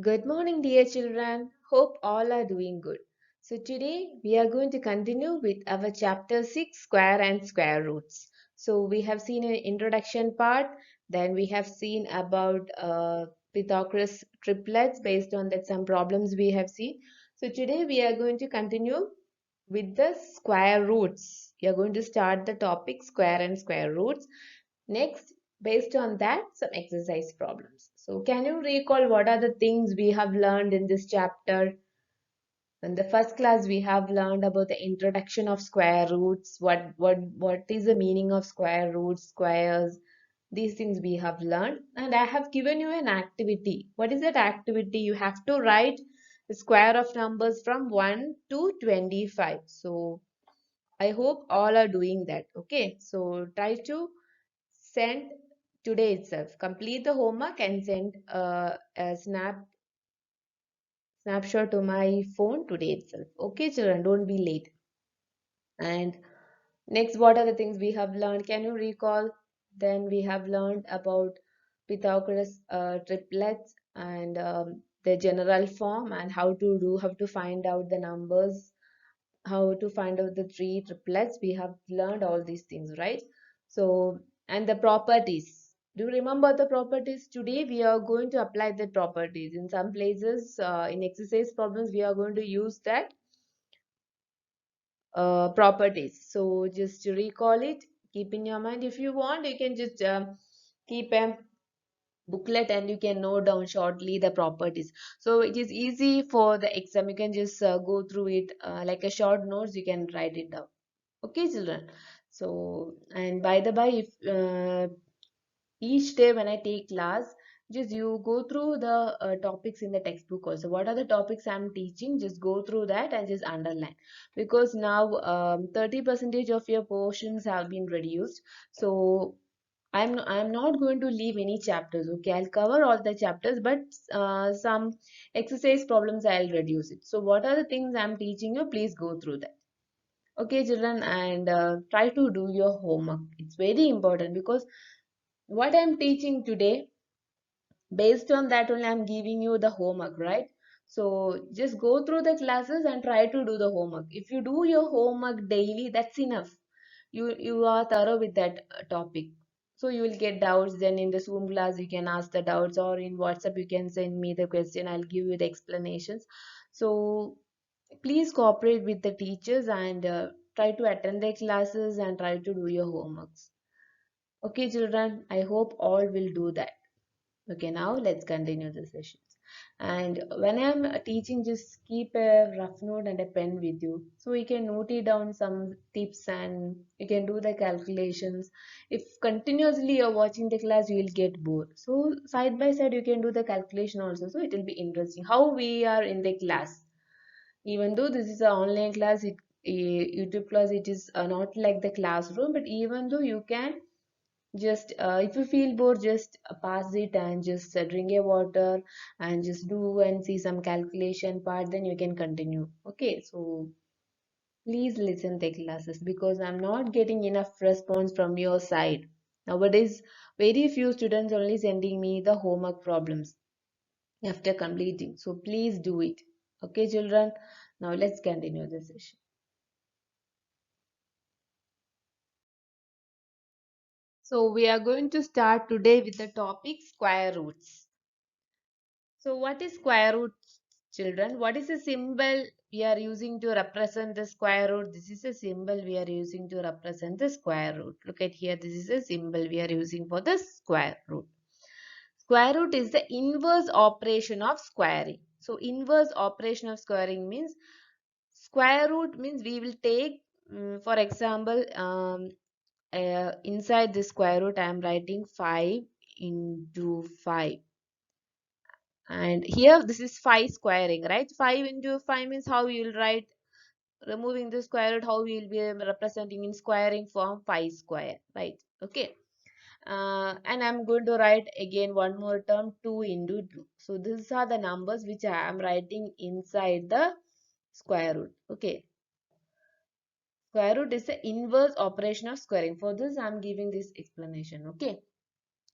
Good morning, dear children. Hope all are doing good. So, today we are going to continue with our chapter 6 Square and Square Roots. So, we have seen an introduction part, then we have seen about Pythagoras triplets based on that some problems we have seen. So, today we are going to continue with the square roots. We are going to start the topic square and square roots. Next, based on that, some exercise problems. So, can you recall what are the things we have learned in this chapter? In the first class, we have learned about the introduction of square roots. What is the meaning of square roots, squares? These things we have learned, and I have given you an activity. What is that activity? You have to write the square of numbers from 1 to 25. So, I hope all are doing that. Okay, so try to send today itself. Complete the homework and send a snapshot to my phone today itself. Okay, children, don't be late. And next, what are the things we have learned? Can you recall? Then we have learned about Pythagoras triplets and the general form and how to find out the numbers, how to find out the three triplets. We have learned all these things, right? So, and the properties. Do you remember the properties? Today we are going to apply the properties. In some places, in exercise problems, we are going to use that properties. So just to recall it, keep in your mind. If you want, you can just keep a booklet and you can note down shortly the properties. So it is easy for the exam. You can just go through it like a short notes. You can write it down. Okay, children. So, and by the by, if each day when I take class, just you go through the topics in the textbook also. What are the topics I'm teaching? Just go through that and just underline. Because now 30% of your portions have been reduced. So I'm not going to leave any chapters. Okay, I'll cover all the chapters, but some exercise problems I'll reduce it. So what are the things I'm teaching you? Please go through that. Okay, children, and try to do your homework. It's very important because what I'm teaching today, based on that only I'm giving you the homework, right? So just go through the classes and try to do the homework. If you do your homework daily, that's enough. You are thorough with that topic. So you will get doubts. Then in the Zoom class, you can ask the doubts, or in WhatsApp, you can send me the question. I'll give you the explanations. So please cooperate with the teachers and try to attend their classes and try to do your homeworks. Okay, children, I hope all will do that. Okay, now let's continue the sessions. And when I'm teaching, just keep a rough note and a pen with you so you can note it down some tips and you can do the calculations. If continuously you're watching the class, you will get bored. So side by side, you can do the calculation also. So it will be interesting how we are in the class. Even though this is an online class, YouTube class, it is not like the classroom, but even though you can just if you feel bored, just pass it and just drink a water and just do and see some calculation part, then you can continue. Okay, so please listen the classes because I'm not getting enough response from your side. Nowadays, very few students only sending me the homework problems after completing. So please do it. Okay, children. Now let's continue the session. So we are going to start today with the topic square roots. So what is square root, children? What is a symbol we are using to represent the square root? This is a symbol we are using to represent the square root. Look at here. This is a symbol we are using for the square root. Square root is the inverse operation of squaring. So inverse operation of squaring means square root means we will take, for example, inside the square root I am writing 5 into 5. And here this is 5 squaring, right? 5 into 5 means how you will write, removing the square root, how we will be representing in squaring form 5 square, right? Okay. And I'm going to write again one more term 2 into 2. So these are the numbers which I am writing inside the square root. Okay. Square root is the inverse operation of squaring. For this, I'm giving this explanation. Okay.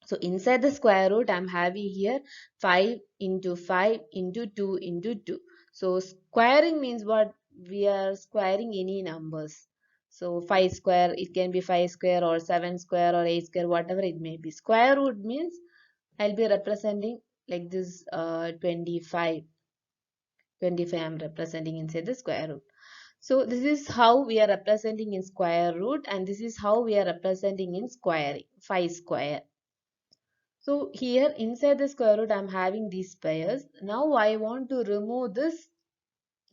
So inside the square root, I'm having here 5 into 5 into 2 into 2. So squaring means what? We are squaring any numbers. So 5 square, it can be 5 square or 7 square or 8 square, whatever it may be. Square root means I'll be representing like this 25. 25 I'm representing inside the square root. So this is how we are representing in square root, and this is how we are representing in squaring. 5 square. So here inside the square root, I'm having these pairs. Now I want to remove this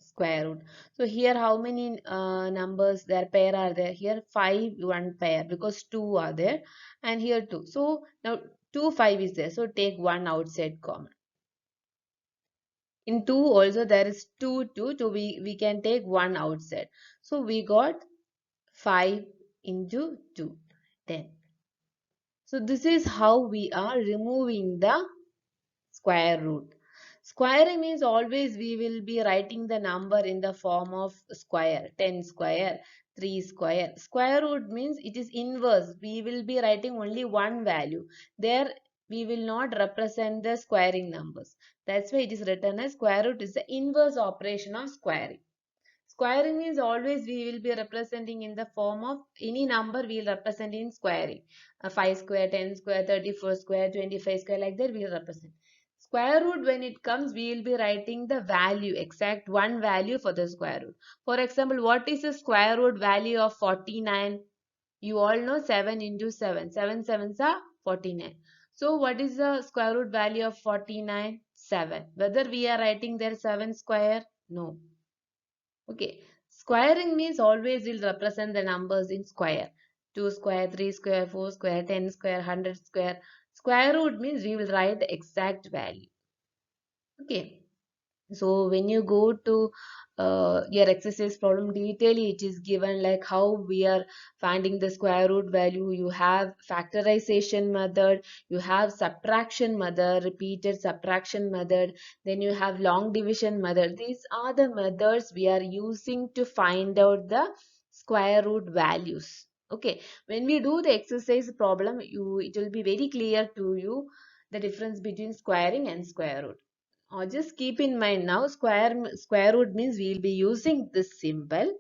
square root. So here how many numbers there pair are there? Here 5 one pair because 2 are there, and here 2. So now 2 5 is there. So take one outside common. In 2 also there is 2 2. So we can take one outside. So we got 5 into 2 10. So this is how we are removing the square root. Squaring means always we will be writing the number in the form of square, 10 square, 3 square. Square root means it is inverse. We will be writing only one value. There we will not represent the squaring numbers. That's why it is written as square root is the inverse operation of squaring. Squaring means always we will be representing in the form of any number we will represent in squaring. 5 square, 10 square, 34 square, 25 square, like that we will represent. Square root, when it comes, we will be writing the value, exact one value for the square root. For example, what is the square root value of 49? You all know 7 into 7. 7 sevens are 49. So what is the square root value of 49? 7. Whether we are writing there 7 square? No. Okay, squaring means always will represent the numbers in square. 2 square, 3 square, 4 square, 10 square, 100 square. Square root means we will write the exact value. Okay. So when you go to your exercise problem detail, it is given like how we are finding the square root value. You have factorization method, you have subtraction method, repeated subtraction method, then you have long division method. These are the methods we are using to find out the square root values. Okay, when we do the exercise problem, it will be very clear to you the difference between squaring and square root. Just keep in mind now square root means we will be using this symbol,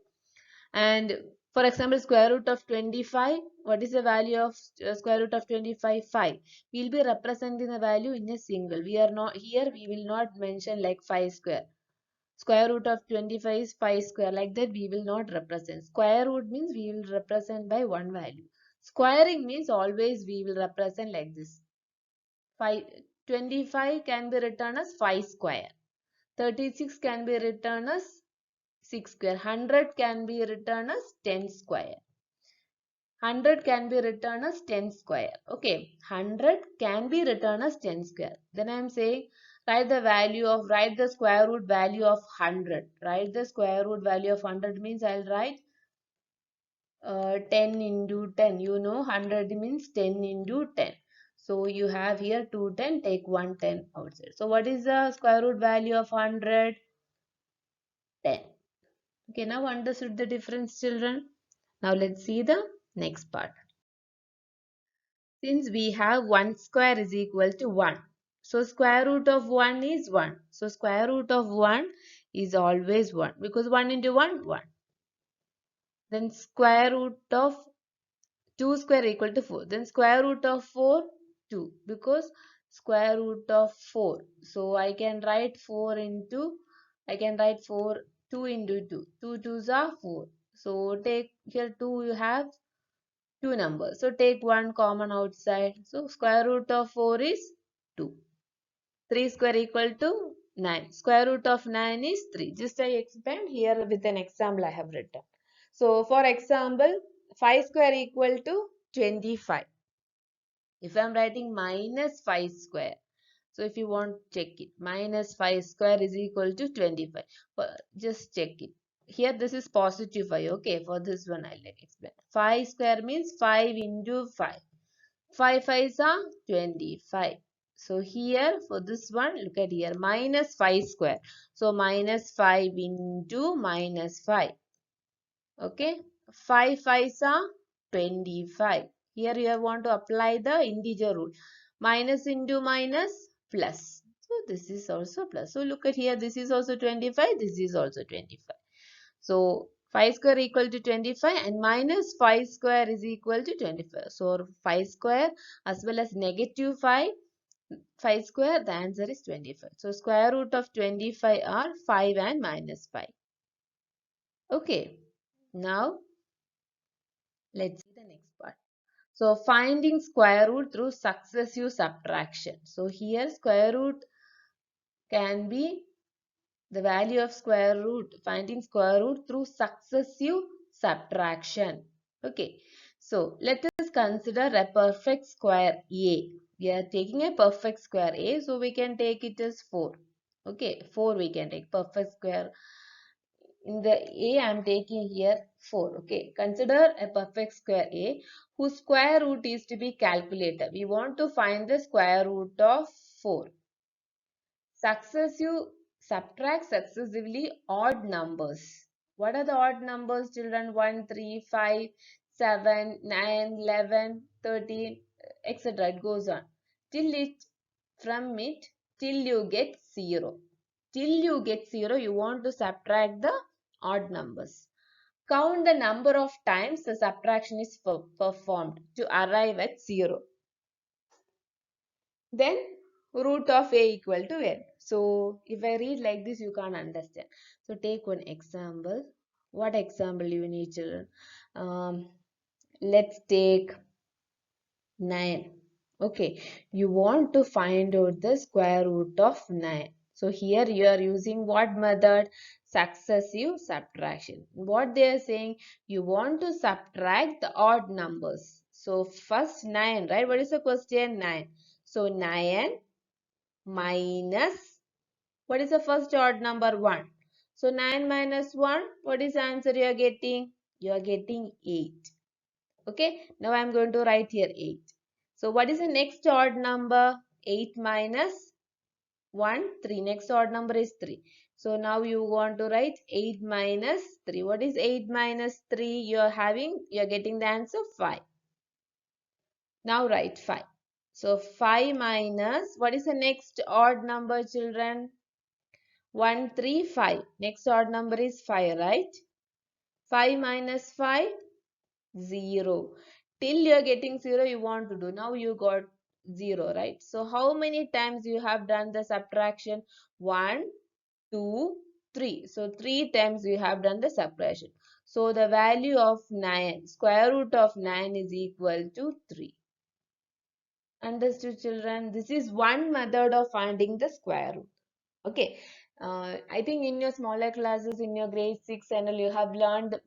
and for example square root of 25, what is the value of square root of 25? 5. We will be representing the value in a single. We are not here, we will not mention like 5 square. Square root of 25 is 5 square, like that we will not represent. Square root means we will represent by one value. Squaring means always we will represent like this. 5, 25 can be written as 5 square. 36 can be written as 6 square. 100 can be written as 10 square. 100 can be written as 10 square. Okay, 100 can be written as 10 square. Then I am saying write the square root value of 100. Write the square root value of 100 means I'll write 10 into 10. You know 100 means 10 into 10. So you have here 2 10, take 1 10 outside. So what is the square root value of 100? 10. Okay, now understood the difference, children? Now let's see the next part. Since we have 1 square is equal to 1. So square root of 1 is 1. So square root of 1 is always 1 because 1 into 1, 1. Then square root of 2 square equal to 4. Then square root of 4, 2 because square root of 4. So I can write 4 into, I can write 4, 2 into 2. 2 2s are 4. So take here 2, you have two numbers. So take one common outside. So square root of 4 is 2. 3 square equal to 9. Square root of 9 is 3. Just I explained here with an example I have written. So for example, 5 square equal to 25. If I am writing minus 5 square. So if you want check it. Minus 5 square is equal to 25. Just check it. Here this is positive 5. Okay, for this one I'll explain. 5 square means 5 into 5. 5 5s are 25. So here for this one, look at here, minus 5 square. So minus 5 into minus 5. Okay, 5 5s are 25. Here you want to apply the integer rule. Minus into minus, plus. So this is also plus. So look at here, this is also 25, this is also 25. So 5 square equal to 25 and minus 5 square is equal to 25. So 5 square as well as negative 5 square, the answer is 25. So square root of 25 are 5 and minus 5. Okay, now let's see the next part. So finding square root through successive subtraction. So here square root can be the value of square root, finding square root through successive subtraction. Okay, so let us consider a perfect square A. We are taking a perfect square A, so we can take it as 4. Okay, 4 we can take perfect square. In the A, I am taking here 4. Okay, consider a perfect square A whose square root is to be calculated. We want to find the square root of 4. Successive, subtract successively odd numbers. What are the odd numbers, children? 1, 3, 5, 7, 9, 11, 13, etc. It goes on. Till it, from it, till you get 0. Till you get 0, you want to subtract the odd numbers. Count the number of times the subtraction is performed to arrive at 0. Then root of a equal to n. So if I read like this, you can't understand. So take one example. What example you need, children? Let's take 9. Okay, you want to find out the square root of 9. So here you are using what method? Successive subtraction. What they are saying, you want to subtract the odd numbers. So first 9, right? What is the question? 9. So 9 minus, what is the first odd number? 1. So 9 minus 1, what is the answer you are getting? You are getting 8. Okay, now I am going to write here 8. So what is the next odd number? 8 minus 1, 3. Next odd number is 3. So now you want to write 8 minus 3. What is 8 minus 3? You are getting the answer 5. Now write 5. So 5 minus, what is the next odd number, children? 1, 3, 5. Next odd number is 5, right? 5 minus 5, 0. Till you are getting 0, you want to do. Now you got 0, right? So how many times you have done the subtraction? 1, 2, 3. So 3 times you have done the subtraction. So the value of 9, square root of 9 is equal to 3. Understood, children? This is one method of finding the square root. Okay. I think in your smaller classes, in your grade 6 and all, you have learned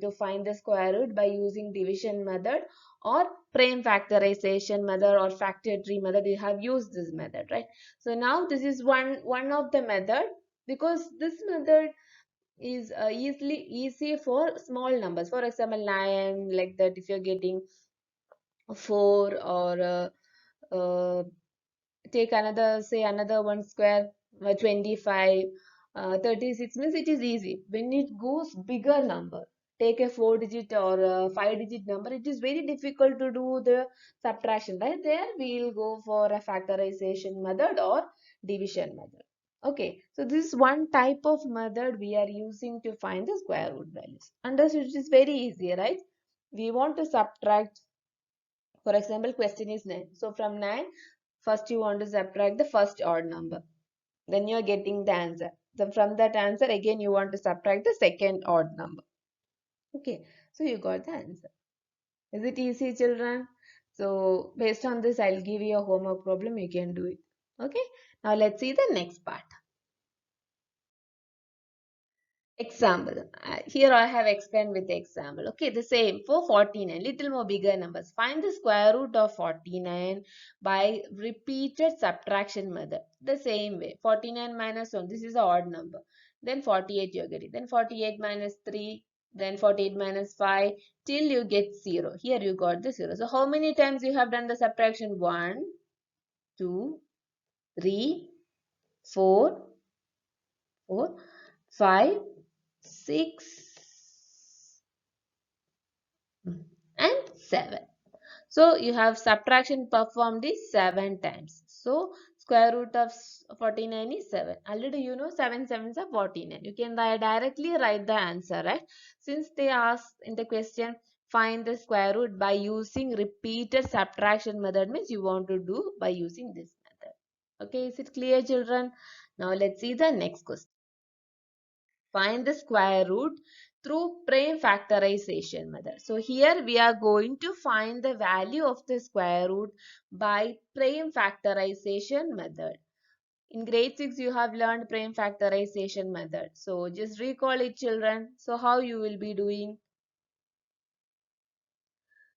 to find the square root by using division method or prime factorization method or factor tree method. You have used this method, right? So now this is one of the method, because this method is easy for small numbers. For example, 9, like that. If you're getting 4 or take another, say another one square, 25, 36 means it is easy. When it goes bigger number, take a 4 digit or a 5 digit number, it is very difficult to do the subtraction. Right there we will go for a factorization method or division method. Okay, so this is one type of method we are using to find the square root values. Understood? It is very easy, right? We want to subtract, for example, question is 9. So from 9, first you want to subtract the first odd number. Then you are getting the answer. So from that answer, again you want to subtract the second odd number. Okay, so you got the answer. Is it easy, children? So based on this, I'll give you a homework problem. You can do it. Okay, now let's see the next part. Example. Here I have explained with the example. Okay, the same for 49, little more bigger numbers. Find the square root of 49 by repeated subtraction method. The same way. 49 minus 1, this is an odd number. Then 48 you are getting. Then 48 minus 3, then 48 minus 5, till you get 0. Here you got the 0. So how many times you have done the subtraction? 1, 2, 3, 4, 4, 5, 6 and 7. So you have subtraction performed is 7 times. So square root of 49 is 7. Already you know 7 sevens are 49. You can directly write the answer, right? Since they asked in the question, find the square root by using repeated subtraction method, means you want to do by using this method. Okay, is it clear, children? Now let's see the next question. Find the square root through prime factorization method. So here we are going to find the value of the square root by prime factorization method. In grade 6 you have learned prime factorization method. So just recall it, children. So how you will be doing?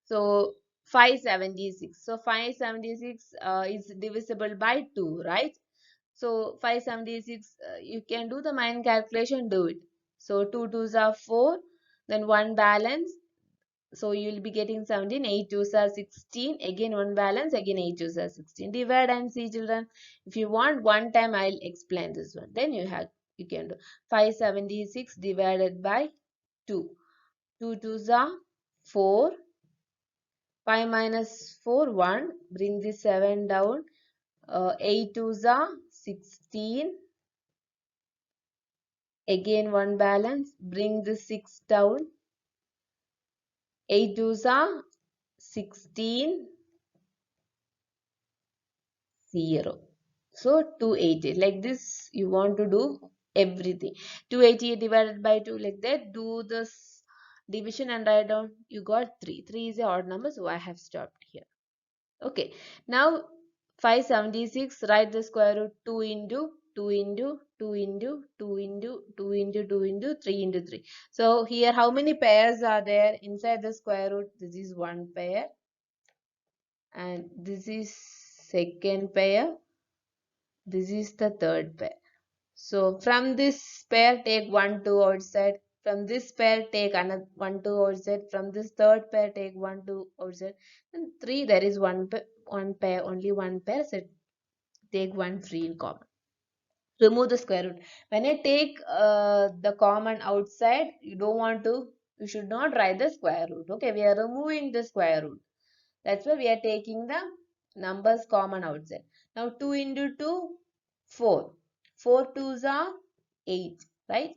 So 576. So 576 is divisible by 2, right? So 576, you can do the mind calculation, do it. So 2 twos are 4, then 1 balance. So you will be getting 17, 8 twos are 16, again 1 balance, again 8 twos are 16. Divide and see, children. If you want one time, I'll explain this one. Then you can do 576 divided by 2. 2 twos are 4, 5 minus 4, 1. Bring the 7 down. 8 twos are 16. Again 1 balance. Bring the 6 down. 8 twos are 16. 0. So 280. Like this you want to do everything. 288 divided by 2, like that. Do this division and write down. You got 3. 3 is a odd number, so I have stopped here. Okay. Now 576, write the square root 2 into 2 into 2 into 2 into 2 into 2 into 3 into 3. So here how many pairs are there inside the square root? This is one pair and this is second pair. This is the third pair. So from this pair take 1 2 outside. From this pair take another 1 2 outside. From this third pair take 1 2 outside. And 3 there is one pair, only one pair. So take one free in common. Remove the square root. When I take the common outside, you should not write the square root. Okay, we are removing the square root. That's why we are taking the numbers common outside. Now 2 into 2, 4. 4 twos are 8, right?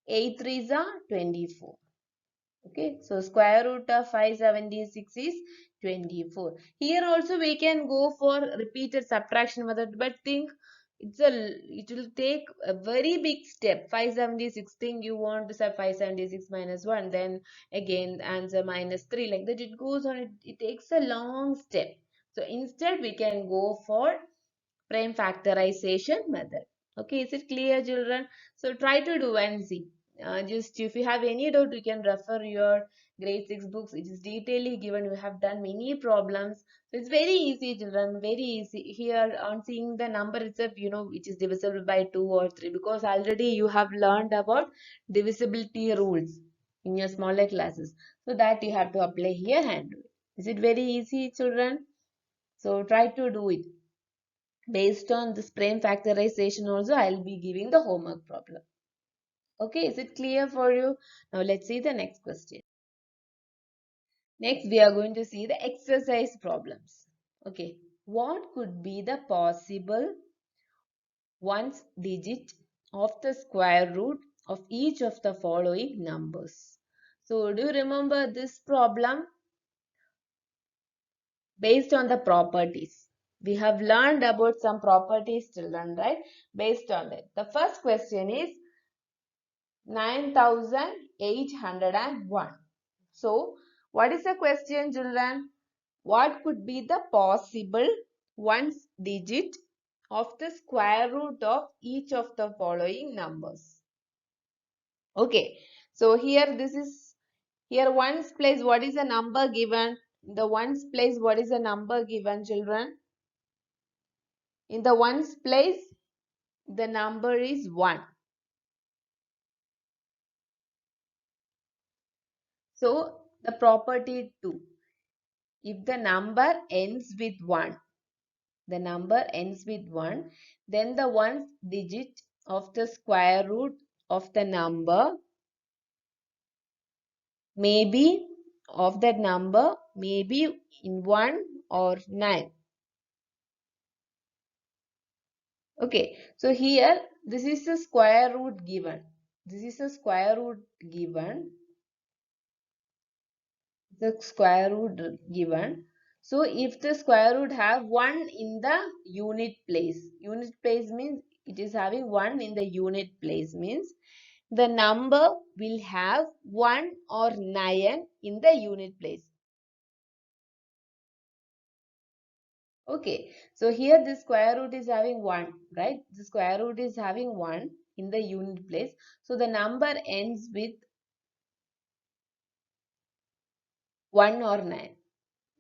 8 threes are 24. Okay, so square root of 576 is 24. Here also we can go for repeated subtraction method, but think it will take a very big step. 576 thing you want to say 576 minus 1, then again answer minus 3, like that it goes on. It takes a long step. So instead we can go for prime factorization method. Okay, is it clear, children? So try to do and see. Just if you have any doubt, you can refer your grade 6 books. It is detailedly given. We have done many problems. So it's very easy, children. Very easy. Here on seeing the number itself, you know which is divisible by 2 or 3, because already you have learned about divisibility rules in your smaller classes. So that you have to apply here and do it. Is it very easy, children? So try to do it. Based on this prime factorization also, I'll be giving the homework problem. Okay, is it clear for you? Now let's see the next question. Next, we are going to see the exercise problems. Okay, what could be the possible ones digit of the square root of each of the following numbers? So, do you remember this problem? Based on the properties. We have learned about some properties, children, right? Based on that. The first question is 9801. So, what is the question, children? What could be the possible ones digit of the square root of each of the following numbers? Okay, so here ones place, what is the number given? The ones place, what is the number given, children? In the ones place, the number is 1. So, the property 2. If the number ends with 1, then the ones digit of the square root of the number may be of that number maybe in 1 or 9. Okay, so here this is the square root given. This is the square root given. The square root given. So if the square root have 1 in the unit place means it is having 1 in the unit place means the number will have 1 or 9 in the unit place. Okay, so here the square root is having 1, right? The square root is having 1 in the unit place. So the number ends with 1 or 9.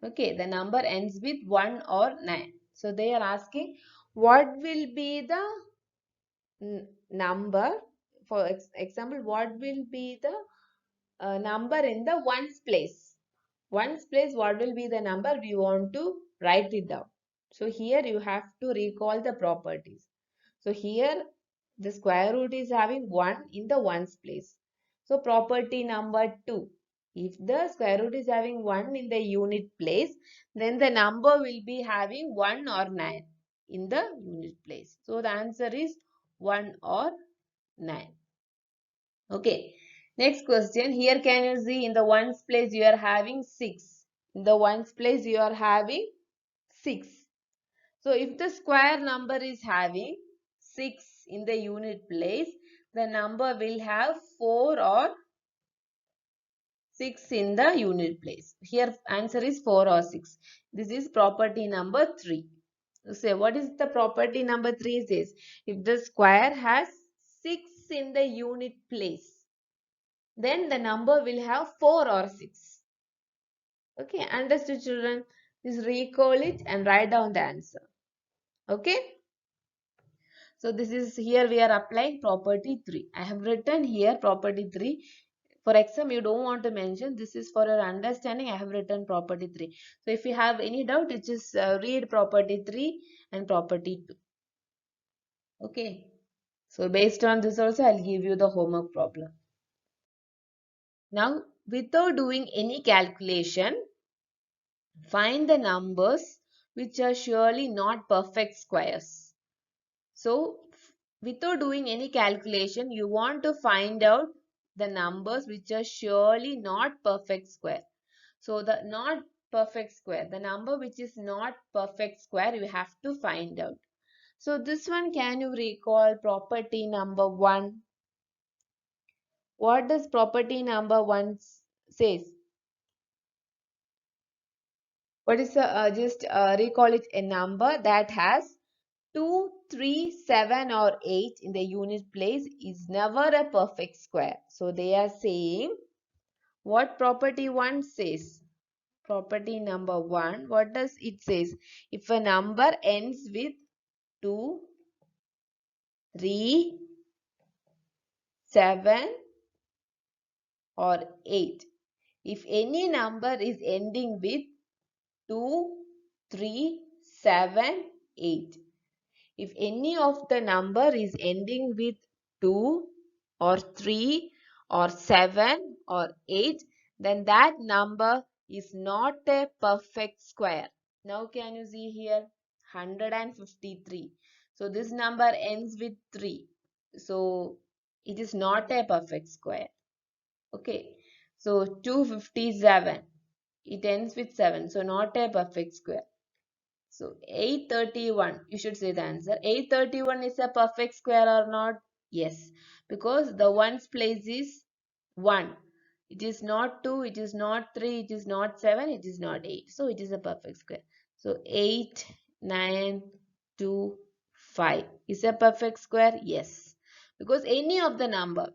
Okay, the number ends with 1 or 9. So they are asking what will be the number, for example, what will be the number in the ones place. Ones place, what will be the number? We want to write it down. So here you have to recall the properties. So here the square root is having 1 in the ones place. So property number 2. If the square root is having 1 in the unit place, then the number will be having 1 or 9 in the unit place. So the answer is 1 or 9. Okay. Next question. Here can you see in the ones place you are having 6. In the ones place you are having 6. So if the square number is having 6 in the unit place, the number will have 4 or 6 in the unit place. Here answer is 4 or 6. This is property number 3. So what is the property number 3 says? If the square has 6 in the unit place, then the number will have 4 or 6. Okay, understood children? Just recall it and write down the answer. Okay. So this is here we are applying property 3. I have written here property 3. For exam you don't want to mention. This is for your understanding. I have written property 3. So if you have any doubt, it just read property 3 and property 2. Okay. So based on this also I'll give you the homework problem. Now without doing any calculation, find the numbers which are surely not perfect squares. So, without doing any calculation, you want to find out the numbers which are surely not perfect square. So, the not perfect square, the number which is not perfect square, you have to find out. So, this one, can you recall property number 1? What does property number 1 says? What is just recall it, a number that has 2, 3, 7 or 8 in the unit place is never a perfect square. So they are saying what property 1 says. Property number 1, what does it says? If a number ends with 2, 3, 7 or 8. If any number is ending with 2, 3, 7, 8. If any of the number is ending with 2 or 3 or 7 or 8, then that number is not a perfect square. Now can you see here? 153. So this number ends with 3. So it is not a perfect square. Okay. So 257. It ends with 7. So not a perfect square. So 831, you should say the answer. 831 is a perfect square or not? Yes, because the ones place is 1. It is not 2, it is not 3, it is not 7, it is not 8. So it is a perfect square. So 8, 9, 2, 5 is a perfect square? Yes, because any of the number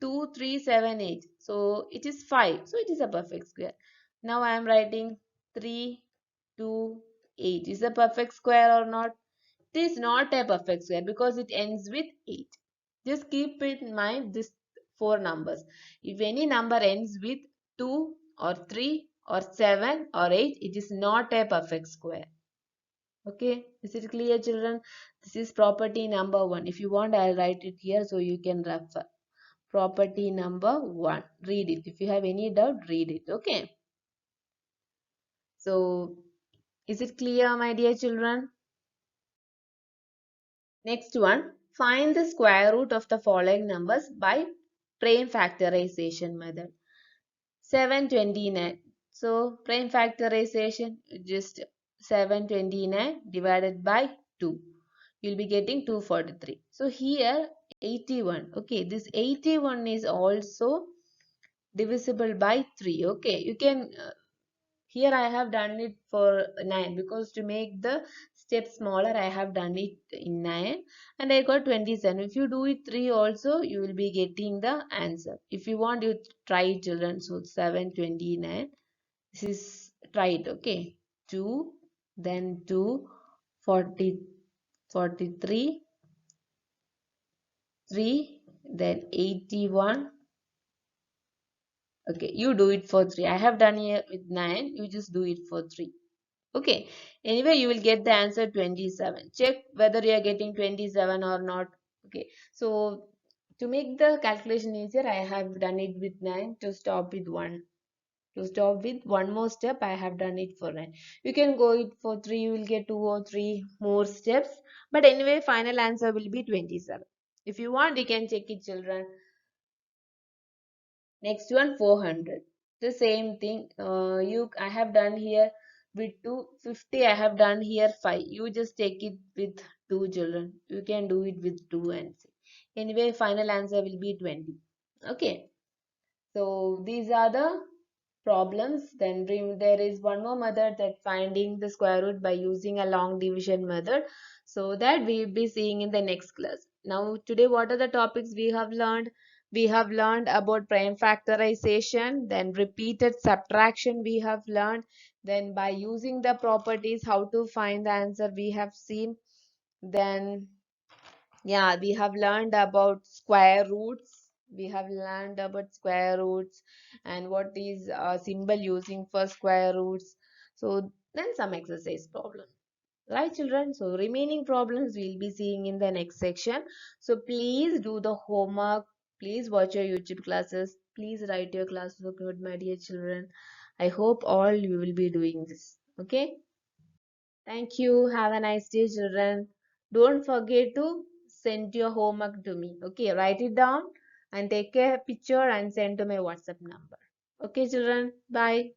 2, 3, 7, 8. So it is 5. So it is a perfect square. Now I am writing 3, 2, 8 is a perfect square or not? It is not a perfect square because it ends with 8. Just keep in mind these 4 numbers. If any number ends with 2 or 3 or 7 or 8, it is not a perfect square. Okay, is it clear children? This is property number 1. If you want, I'll write it here so you can refer. Property number 1. Read it. If you have any doubt, read it. Okay. So is it clear, my dear children? Next one, find the square root of the following numbers by prime factorization method. 729. So prime factorization, just 729 divided by 2. You'll be getting 243. So here 81. Okay, this 81 is also divisible by 3. Okay, you can here I have done it for 9 because to make the step smaller I have done it in 9 and I got 27. If you do it 3 also you will be getting the answer. If you want you try it, children. So 729. This is try it. Okay. 2, then 2, 40, 43, 3, then 81. Okay, you do it for 3. I have done here with 9. You just do it for 3. Okay. Anyway, you will get the answer 27. Check whether you are getting 27 or not. Okay. So to make the calculation easier, I have done it with 9 to stop with 1. To stop with one more step, I have done it for 9. You can go it for 3. You will get 2 or 3 more steps. But anyway, final answer will be 27. If you want, you can check it, children. Next one, 400. The same thing. I have done here with 250. I have done here 5. You just take it with 2, children. You can do it with 2 and 6. Anyway, final answer will be 20. Okay. So these are the problems. Then there is one more method, that finding the square root by using a long division method. So that we will be seeing in the next class. Now today what are the topics we have learned? We have learned about prime factorization, then repeated subtraction we have learned, then by using the properties how to find the answer we have seen. Then yeah, we have learned about square roots. We have learned about square roots and what is symbol using for square roots. So then some exercise problem. Right, children? So remaining problems we'll be seeing in the next section. So please do the homework. Please watch your YouTube classes. Please write your classwork note, my dear children. I hope all you will be doing this. Okay? Thank you. Have a nice day, children. Don't forget to send your homework to me. Okay, write it down and take a picture and send to my WhatsApp number. Okay, children. Bye.